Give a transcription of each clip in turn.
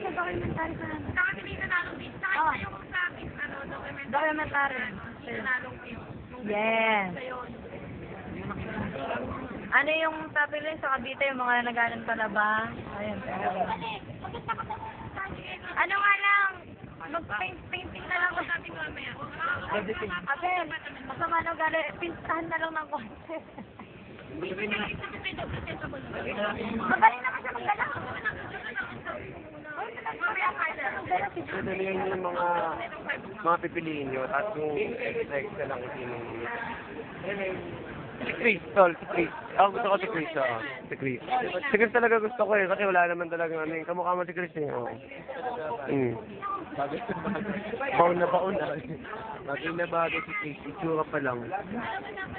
sa documentary ko lang. Saka hindi nanalo din. Saka Oo. sa'yo kung sa akin, ano, documentary. Documentary. Hindi nanalo kayo. Yes. Sa'yo. Ano yung sabi rin sa Cavite, yung mga nagalan pala ba? Ayun. Ano nga lang, mag-painting na lang. Sabi ko mamaya. Apel, masama na gali, pintahan na lang ng konti. Magaling naman siya magdala. Dadalihan nyo yung mga pipiliin nyo, tapos yung next na lang sino. Si Chris, tol, si Chris. Gusto ko si Chris, si Chris. Si Chris talaga gusto ko kasi wala naman talaga kamukha mo si Chris Baon na baon na. Bagay na bagay si Chris, itsura pa lang.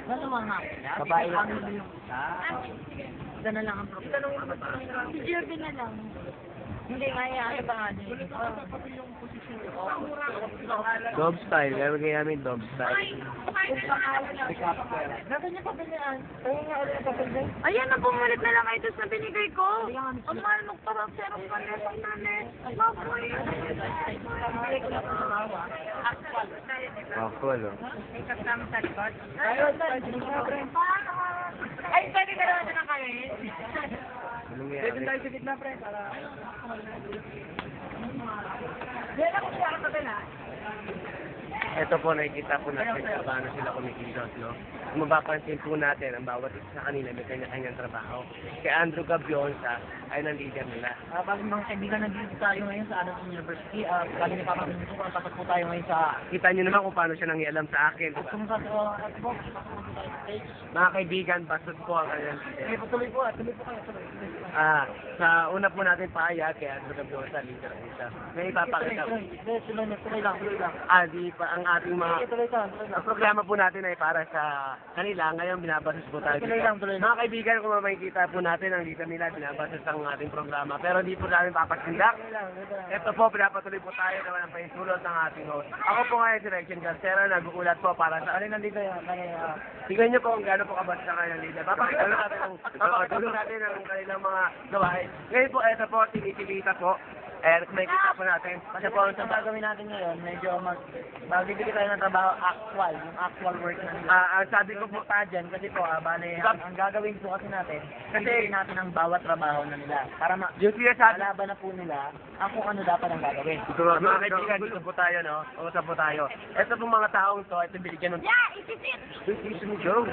Ano mga? Babae lang. Ito na lang ang problema. Si Jervin na lang. Hindi nga yan, ano ba nga din? Dog style, kaya magiging namin dog style. Nasaan niya pabilihan? Ayun nga ulit pabilihan. Ayan na, bumulit na lang kayo doon sa binigay ko. Ang mahal magparang-serong panesang namin. Maboy. Cool, May kasama sa likod. Ay, pwede ka naman na kami. Anong mayari? sa gitna, pre, para... Diyan ako siya ang kabila. Ito po, nakikita po natin kung paano sila kumikilos, no? Kung mapapansin po natin, ang bawat isa sa kanila may kanya-kanyang trabaho. Si Andrew Gabionsa ay nang-leader nila. Pag mga kaibigan, nandito tayo ngayon sa Adams University. Kami ni Papa Pinto, pasok po tayo ngayon sa... Kita niyo naman kung paano siya nangialam sa akin. Kung sa Xbox, pasok po tayo sa stage. Mga kaibigan, bastos po ang kanyang Sige, tuloy po kayo, tuloy. sa una po natin paaya kay Andrew Gabionsa, leader po siya. May ipapakita po. Tuloy lang. Ang ating mga... Tuloy lang. Ang programa po natin ay para sa kanila. Ngayon, binabasos po tayo. Tuloy lang. Mga kaibigan, kung makikita po natin, ang leader nila, binabasos ang ating programa. Pero hindi po namin papasindak. Ito po, pinapatuloy po tayo naman ang paintulot ng ating host. Ako po ngayon si Rection Garcera, nag-uulat po para sa... Ano nandito yan? Tingnan niyo po kung gaano po kabasta kayo ng leader. Papakita natin ang kanilang mga gawain. Ngayon po, ito po, tinitilita po. Kung makikita po natin, kasi po Ang gagawin natin ngayon, medyo magbibigay tayo ng trabaho yung actual work na nila. ang sabi ko po, Dyan, kasi po, bale, ang gagawin po kasi natin, kasi natin ang bawat trabaho na nila. Para yung sinasabi, malaban na po nila kung ano dapat ang gagawin. mga kaibigan, dito po tayo, no? Usap po tayo. Ito pong mga taong to, ito binigyan ng... Yeah, isisit! Ito mo, Joe.